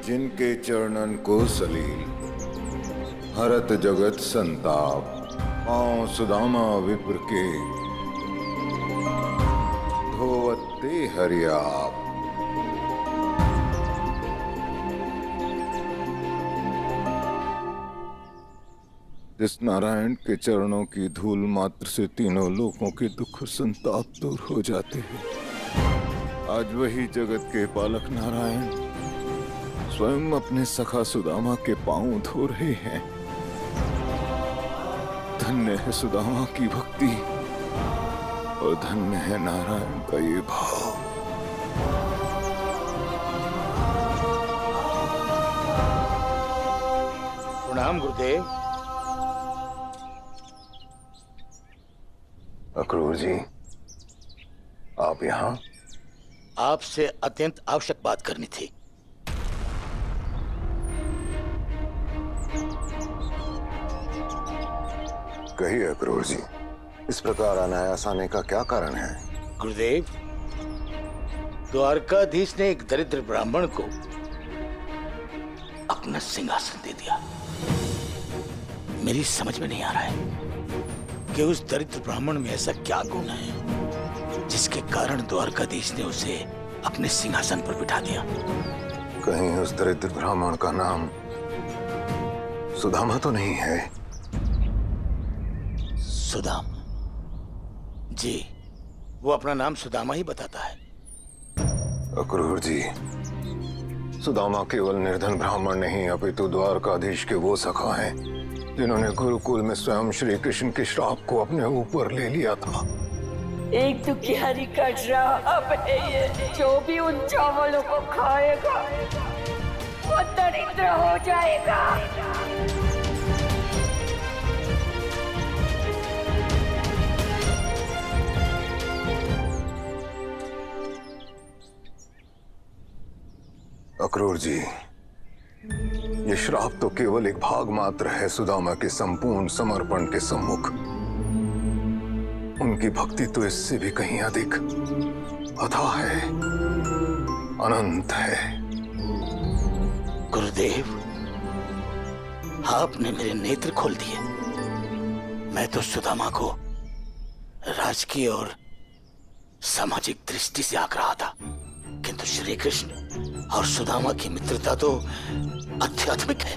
जिनके चरणन को सलील, हरत जगत संताप, पांव सुदामा विप्र के, धोवते हरियाप। जिस नारायण के चरणों की धूल मात्र से तीनों लोकों के दुख और संताप दूर हो जाते हैं, आज वही जगत के पालक नारायण स्वयं अपने सखा सुदामा के पांव धो रहे हैं। धन्य है सुदामा की भक्ति और धन्य है नारायण का ये भाव। प्रणाम गुरुदेव। अक्रूर जी, आप यहाँ? आपसे अत्यंत आवश्यक बात करनी थी। कहिए अक्रूर जी, इस प्रकार अनायास आने का क्या कारण है? गुरुदेव, द्वारकाधीश ने एक दरिद्र ब्राह्मण को अपना सिंहासन दे दिया। मेरी समझ में नहीं आ रहा है कि उस दरिद्र ब्राह्मण में ऐसा क्या गुण है जिसके कारण द्वारकाधीश ने उसे अपने सिंहासन पर बिठा दिया। कहीं उस दरिद्र ब्राह्मण का नाम सुदामा तो नहीं है? सुदामा? जी, वो अपना नाम सुदामा ही बताता है। अक्रूर जी, सुदामा केवल निर्धन ब्राह्मण नहीं अपितु द्वारकाधीश के वो सखा हैं जिन्होंने गुरुकुल में स्वयं श्री कृष्ण के श्राप को अपने ऊपर ले लिया था। एक दुखियारी का श्राप है ये। जो भी उन चावलों को खाएगा वो दरिद्र हो जाएगा। अक्रूर जी, ये श्राप तो केवल एक भाग मात्र है सुदामा के संपूर्ण समर्पण के सम्मुख। उनकी भक्ति तो इससे भी कहीं अधिक अथाह है, अनंत है। गुरुदेव, आपने मेरे नेत्र खोल दिए। मैं तो सुदामा को राजकीय और सामाजिक दृष्टि से आंक रहा था, किंतु श्री कृष्ण और सुदामा की मित्रता तो आध्यात्मिक है।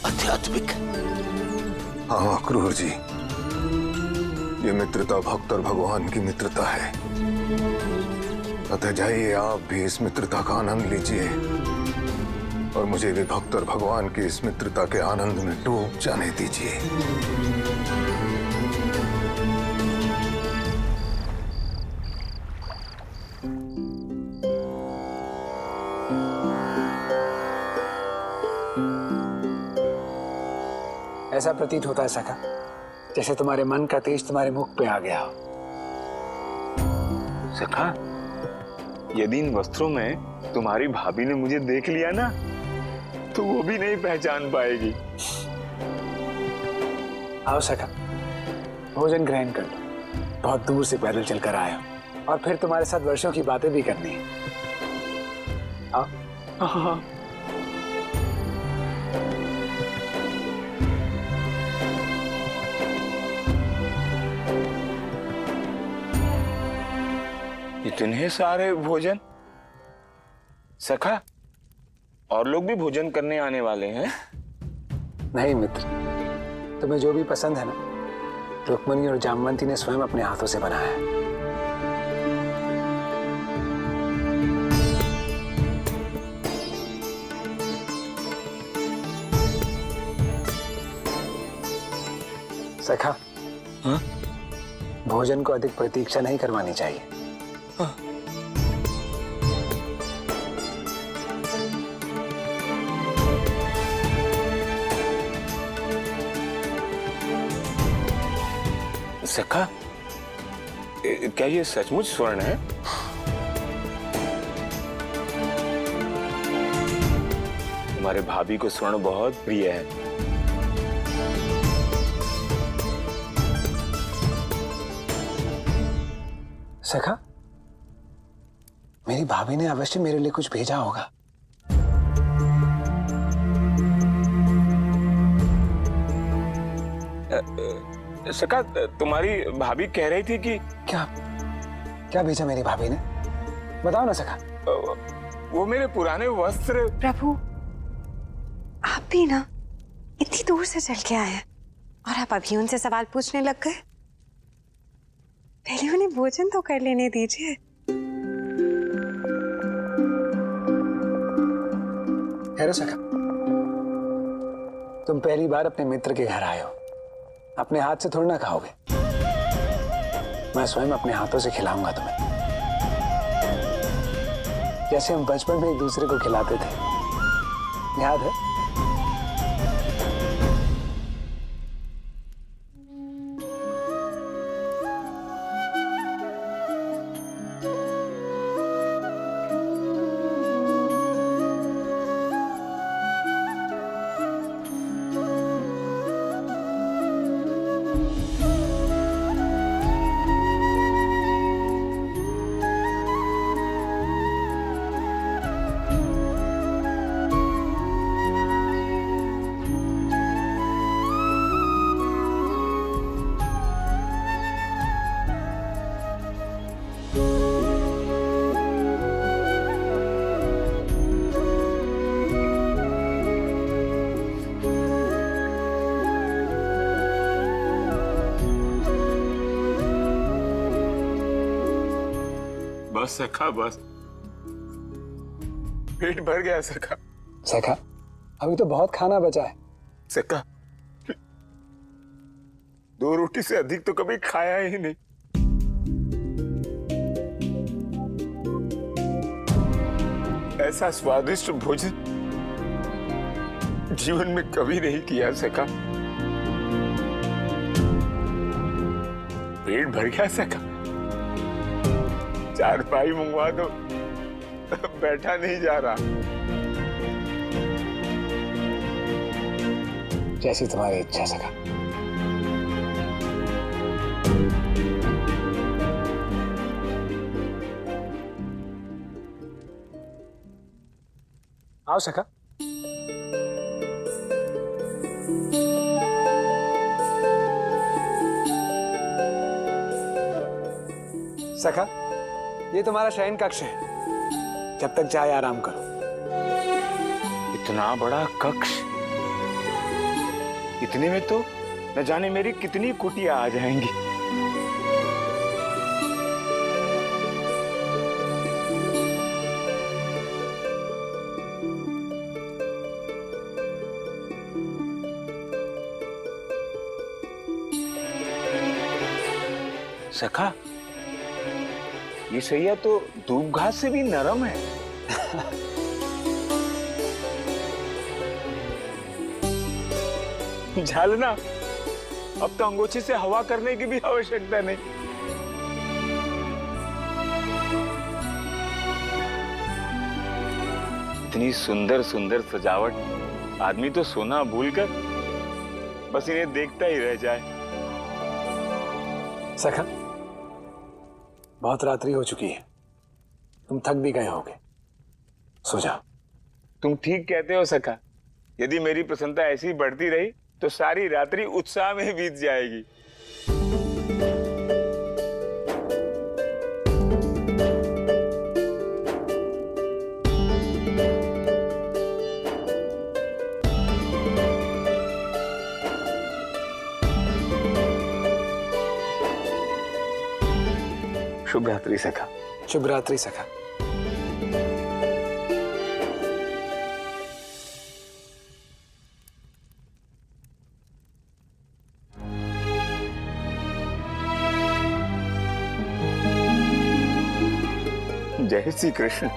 आध्यात्मिक। हाँ अक्रूर जी, ये मित्रता भक्त और भगवान की मित्रता है। अतः जाइए आप भी इस मित्रता का आनंद लीजिए और मुझे भी भक्त और भगवान की इस मित्रता के आनंद में डूब जाने दीजिए। ऐसा प्रतीत होता है सखा, जैसे तुम्हारे मन का तेज तुम्हारे मुख पे आ गया हो। सखा, यदि इन वस्त्रों में तुम्हारी भाभी ने मुझे देख लिया ना, तो वो भी नहीं पहचान पाएगी। आओ सखा, भोजन ग्रहण कर लो। बहुत दूर से पैदल चलकर आए हो और फिर तुम्हारे साथ वर्षों की बातें भी करनी है। आओ। हाँ। इतने सारे भोजन? सखा, और लोग भी भोजन करने आने वाले हैं? नहीं मित्र, तुम्हें जो भी पसंद है ना, रुक्मणी और जामवंती ने स्वयं अपने हाथों से बनाया है। सखा, हाँ? भोजन को अधिक प्रतीक्षा नहीं करवानी चाहिए। हाँ। सखा, क्या ये सचमुच स्वर्ण है? तुम्हारे भाभी को स्वर्ण बहुत प्रिय है। सखा, मेरी भाभी ने अवश्य मेरे लिए कुछ भेजा होगा। सका, तुम्हारी भाभी कह रही थी कि क्या क्या भेजा मेरी भाभी ने? बताओ ना सखा। वो मेरे पुराने वस्त्र। प्रभु, आप भी ना इतनी दूर से चल के आए हैं और आप अभी उनसे सवाल पूछने लग गए। पहले उन्हें भोजन तो कर लेने दीजिए। ठहरो सखा, तुम पहली बार अपने मित्र के घर आए हो, अपने हाथ से थोड़ा ना खाओगे। मैं स्वयं अपने हाथों से खिलाऊंगा तुम्हें, जैसे हम बचपन में एक दूसरे को खिलाते थे, याद है? बस सखा, बस पेट भर गया सखा। सखा, अभी तो बहुत खाना बचा है। सखा, 2 रोटी से अधिक तो कभी खाया ही नहीं। ऐसा स्वादिष्ट भोजन जीवन में कभी नहीं किया सका। पेट भर गया सका। चारपाई मंगवा दो, बैठा नहीं जा रहा। जैसी तुम्हारी इच्छा सखा। आओ सखा। सखा, ये तुम्हारा शयन कक्ष है, जब तक चाहे आराम करो। इतना बड़ा कक्ष, इतने में तो न जाने मेरी कितनी कुटिया आ जाएंगी। सखा, ये सैया तो दूब घास से भी नरम है। झालना, अब तो अंगोछे से हवा करने की भी आवश्यकता नहीं। इतनी सुंदर सुंदर सजावट, आदमी तो सोना भूलकर बस इन्हें देखता ही रह जाए। सखा, बहुत रात्रि हो चुकी है, तुम थक भी गए होगे, सो जाओ। तुम ठीक कहते हो सखा। यदि मेरी प्रसन्नता ऐसी ही बढ़ती रही तो सारी रात्रि उत्साह में बीत जाएगी। शुभ रात्रि सखा। शुभ रात्रि सखा। जय श्री कृष्ण।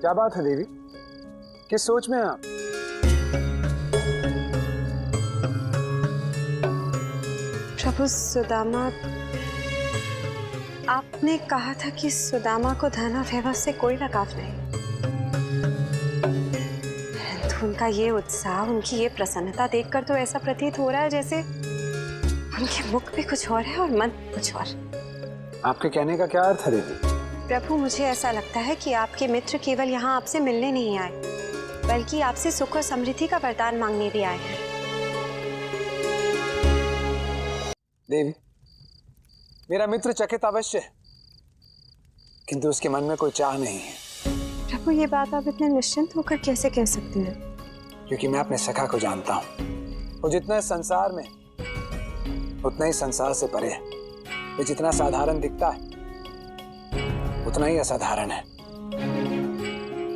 क्या बात है देवी, किस सोच में हैं आप? प्रभु सुदामा, आपने कहा था कि सुदामा को धन और वैभव से कोई लगाव नहीं, परंतु उनका ये उत्साह, उनकी ये प्रसन्नता देखकर तो ऐसा प्रतीत हो रहा है जैसे उनके मुख पे कुछ और है और मन कुछ और। आपके कहने का क्या अर्थ है दीदी? प्रभु, मुझे ऐसा लगता है कि आपके मित्र केवल यहाँ आपसे मिलने नहीं आए, बल्कि आपसे सुख और समृद्धि का वरदान मांगने भी आए हैं। देवी, मेरा मित्र चकित अवश्य है, किंतु उसके मन में कोई चाह नहीं है। प्रभु, ये बात आप इतने निश्चिंत होकर कैसे कह सकते हैं? क्योंकि मैं अपने सखा को जानता हूँ। वो जितना इस संसार में उतना ही संसार से परे है। वो जितना साधारण दिखता है उतना ही असाधारण है।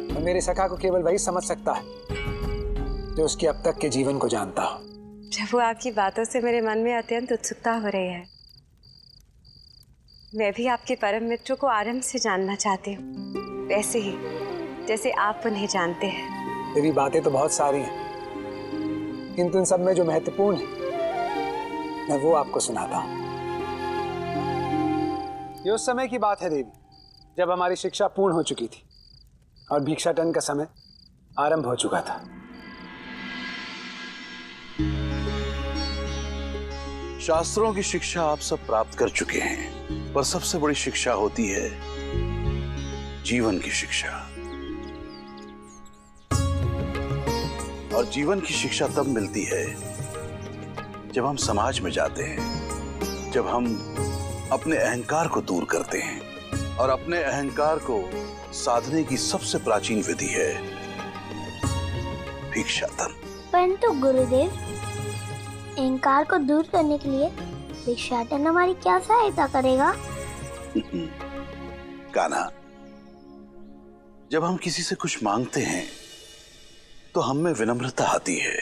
और मेरे सखा को केवल वही समझ सकता है जो उसके अब तक के जीवन को जानता हो। प्रभु, आपकी बातों से मेरे मन में अत्यंत उत्सुकता हो रही है। मैं भी आपके परम मित्र को आरंभ से जानना चाहती हूँ, वैसे ही जैसे आप उन्हें जानते हैं। तेरी बातें तो बहुत सारी हैं, किंतु इन सब में जो महत्वपूर्ण है मैं वो आपको सुनाता हूँ। ये उस समय की बात है देवी, जब हमारी शिक्षा पूर्ण हो चुकी थी और भिक्षाटन का समय आरंभ हो चुका था। शास्त्रों की शिक्षा आप सब प्राप्त कर चुके हैं, पर सबसे बड़ी शिक्षा होती है जीवन की शिक्षा। और जीवन की शिक्षा तब मिलती है जब हम समाज में जाते हैं, जब हम अपने अहंकार को दूर करते हैं। और अपने अहंकार को साधने की सबसे प्राचीन विधि है भिक्षाटन। परंतु गुरुदेव, अहंकार को दूर करने के लिए भिक्षाटन हमारी क्या सहायता करेगा? कान्हा, जब हम किसी से कुछ मांगते हैं तो हम में विनम्रता आती है।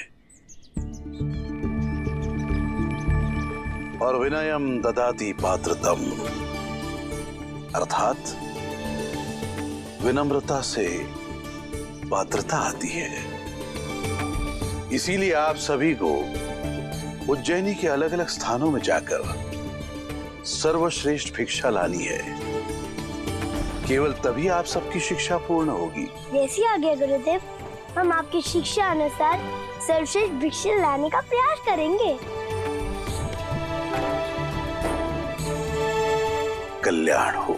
और विनयम ददाति पात्रतम, अर्थात विनम्रता से पात्रता आती है। इसीलिए आप सभी को उज्जैनी के अलग अलग स्थानों में जाकर सर्वश्रेष्ठ भिक्षा लानी है। केवल तभी आप सबकी शिक्षा पूर्ण होगी। जैसी आज्ञा गुरुदेव, हम आपकी शिक्षा अनुसार सर्वश्रेष्ठ भिक्षा लाने का प्रयास करेंगे। कल्याण हो।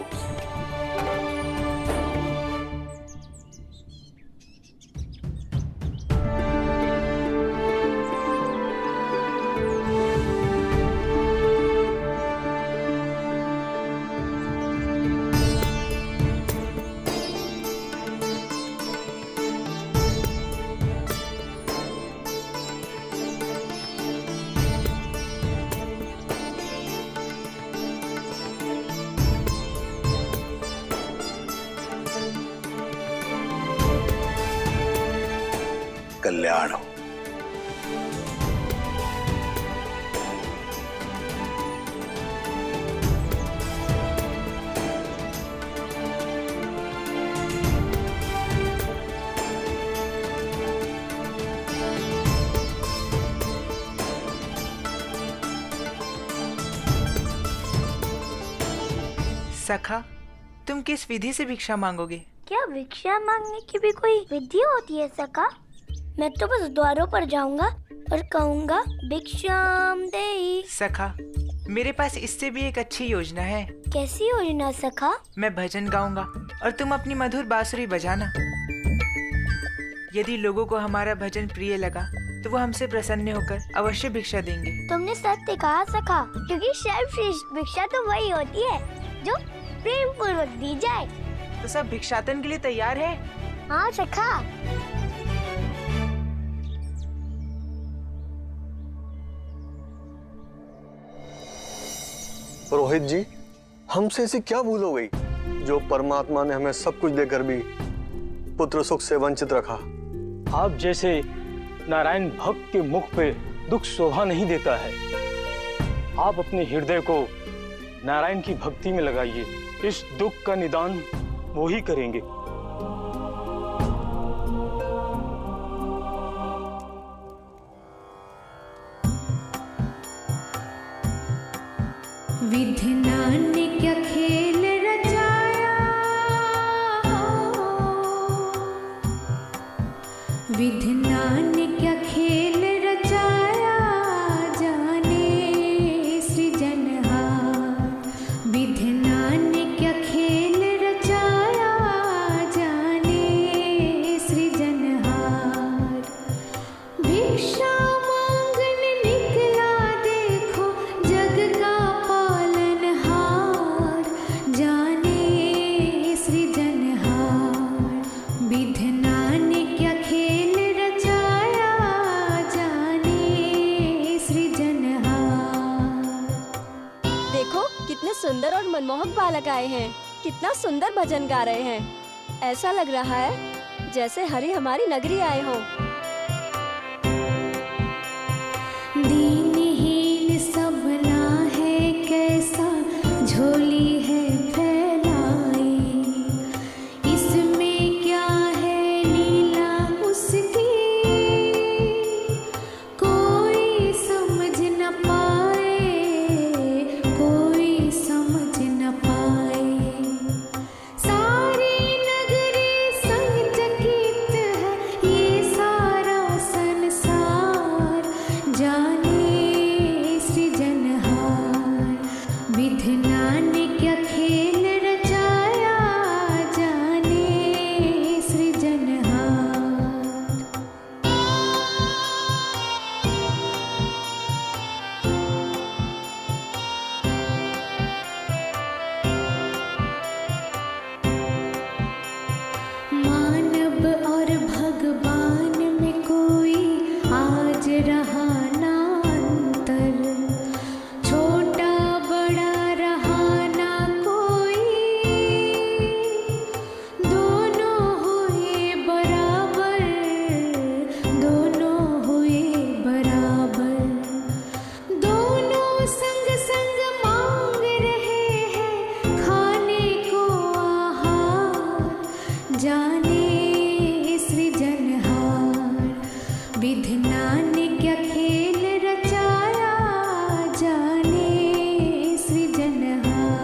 कल्याण हो। सखा, तुम किस विधि से भिक्षा मांगोगे? क्या भिक्षा मांगने की भी कोई विधि होती है सखा? मैं तो बस द्वारों पर जाऊंगा और कहूंगा भिक्षाम देहि। सखा, मेरे पास इससे भी एक अच्छी योजना है। कैसी योजना सखा? मैं भजन गाऊंगा और तुम अपनी मधुर बांसुरी बजाना। यदि लोगों को हमारा भजन प्रिय लगा तो वो हमसे प्रसन्न होकर अवश्य भिक्षा देंगे। तुमने सत्य कहा सखा, क्योंकि सर्वश्रेष्ठ भिक्षा तो वही होती है जो प्रेम पूर्वक दी जाए। तो सब भिक्षाटन के लिए तैयार है? हाँ सखा। रोहित जी, हमसे ऐसी क्या भूल हो गई जो परमात्मा ने हमें सब कुछ देकर भी पुत्र सुख से वंचित रखा? आप जैसे नारायण भक्त के मुख पे दुख शोभा नहीं देता है। आप अपने हृदय को नारायण की भक्ति में लगाइए, इस दुख का निदान वो ही करेंगे। विधना ने क्या खेल रचाया, विधना ने क्या खेल रचाया, जाने विधना ने क्या खेल रचाया, जाने सृजनहार। देखो कितने सुंदर और मनमोहक बालक आए हैं, कितना सुंदर भजन गा रहे हैं। ऐसा लग रहा है जैसे हरि हमारी नगरी आए हों। दीनहीन सबना है कैसा, झोली है फैलाई, इसमें क्या है लीला उसकी, कोई समझ न पाए, कोई समझ न पाए। सारी नगरी संग चकित है, ये सारा संसार, जाने सृजनहार। विधना ने क्या खेल रचाया, जाने सृजनहार। मानव और भगवान में कोई आज रहा ना अंतर, छोटा बड़ा रहा ना कोई, दोनों हुए बराबर, दोनों हुए बराबर। दोनों संग संग मांग रहे हैं खाने को आहार, जाने सृजनहार। विधना ने क्या खेल रचाया, जाने सृजनहार।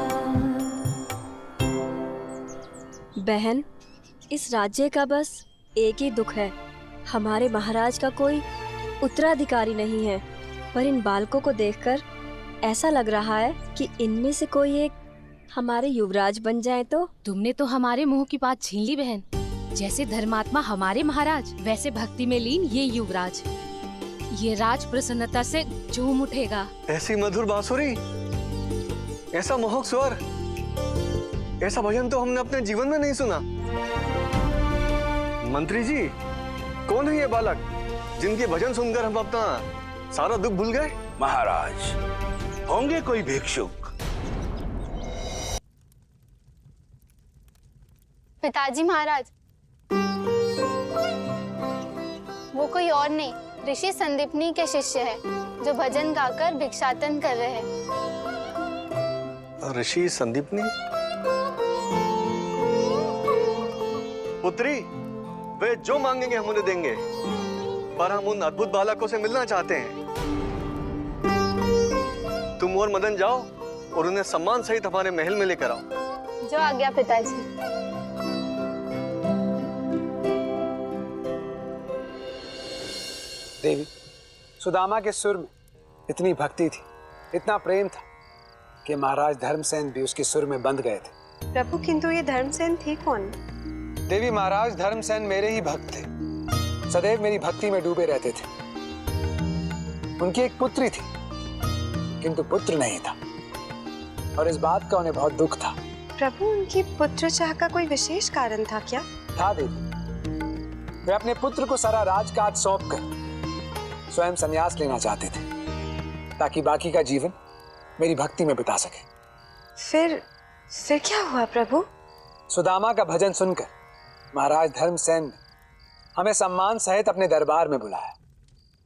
बहन, इस राज्य का बस एक ही दुख है, हमारे महाराज का कोई उत्तराधिकारी नहीं है। पर इन बालकों को देखकर ऐसा लग रहा है कि इनमें से कोई एक हमारे युवराज बन जाए तो। तुमने तो हमारे मुंह की बात छीन ली बहन। जैसे धर्मात्मा हमारे महाराज, वैसे भक्ति में लीन ये युवराज। ये राज प्रसन्नता से झूम उठेगा। ऐसी मधुर बांसुरी, ऐसा मोहक स्वर, ऐसा भजन तो हमने अपने जीवन में नहीं सुना। मंत्री जी, कौन है ये बालक जिनके भजन सुनकर हम अपना सारा दुख भूल गए? महाराज, होंगे कोई भिक्षुक। पिताजी महाराज, वो कोई और नहीं, ऋषि संदीपनी के शिष्य है, जो भजन गाकर भिक्षाटन कर रहे हैं। ऋषि संदीपनी? पुत्री, वे जो मांगेंगे हम उन्हें देंगे, पर हम उन अद्भुत बालकों से मिलना चाहते हैं। तुम और मदन जाओ और उन्हें सम्मान सहित हमारे महल में लेकर आओ। जो आज्ञा पिताजी। देवी, सुदामा के सुर में इतनी भक्ति थी, इतना प्रेम था कि महाराज धर्मसेन भी उसके सुर में बंध गए थे। प्रभु, किंतु ये धर्मसेन थे कौन? देवी, महाराज धर्मसेन मेरे ही भक्त थे, सदैव मेरी भक्ति में डूबे रहते थे। उनकी एक पुत्री थी, किंतु पुत्र नहीं था, और इस बात का उन्हें बहुत दुख था। प्रभु, उनकी पुत्र चाह का कोई विशेष कारण था क्या? था देवी। वे अपने पुत्र को सारा राजकाज सौंपकर स्वयं संन्यास लेना चाहते थे, ताकि बाकी का जीवन मेरी भक्ति में बिता सके। फिर क्या हुआ प्रभु? सुदामा का भजन सुनकर महाराज धर्मसेन ने हमें सम्मान सहित अपने दरबार में बुलाया।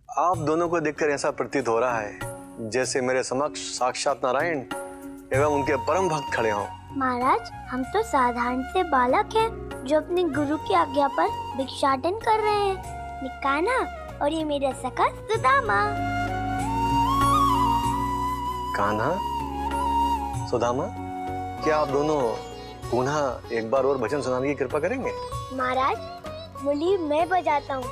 आप दोनों को देखकर ऐसा प्रतीत हो रहा है जैसे मेरे समक्ष साक्षात नारायण एवं उनके परम भक्त खड़े हों। महाराज, हम तो साधारण से बालक हैं, जो अपने गुरु की आज्ञा पर भिक्षाटन कर रहे हैं। मैं कान्हा और ये मेरा सखा सुदामा। कान्हा, सुदामा, क्या आप दोनों पुनः एक बार और भजन सुनाने की कृपा करेंगे? महाराज, मुरली मैं बजाता हूँ,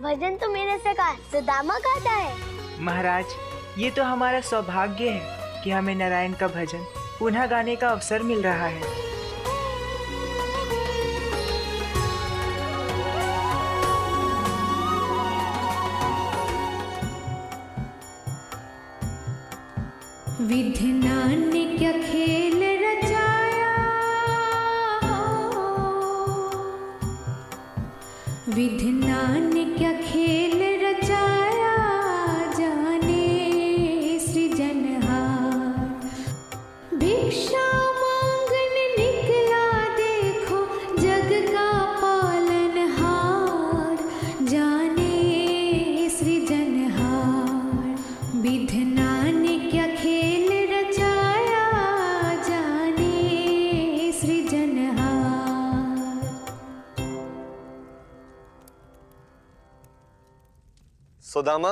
भजन तो मेरा सखा सुदामा गाता है। महाराज, ये तो हमारा सौभाग्य है कि हमें नारायण का भजन पुनः गाने का अवसर मिल रहा है। विधना ने क्या खेल रचाया, विधना ने क्या खेल रचाया जाने सृजनहार। भिक्षा मांगने निकला देखो जग का पालनहार, जाने सृजनहार। विधना ने क्या खेल रचाया जाने सृजनहार। सुदामा,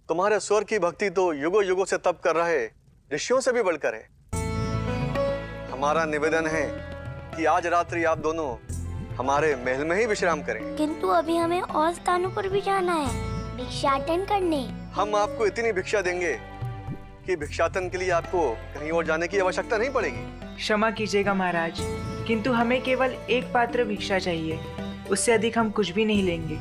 तुम्हारे स्वर की भक्ति तो युगों युगों से तप कर रहे ऋषियों से भी बढ़कर है। हमारा निवेदन है कि आज रात्रि आप दोनों हमारे महल में ही विश्राम करें। किंतु अभी हमें और स्थानों पर भी जाना है भिक्षाटन करने। हम आपको इतनी भिक्षा देंगे कि भिक्षाटन के लिए आपको कहीं और जाने की आवश्यकता नहीं पड़ेगी। क्षमा कीजिएगा महाराज, किंतु हमें केवल एक पात्र भिक्षा चाहिए, उससे अधिक हम कुछ भी नहीं लेंगे।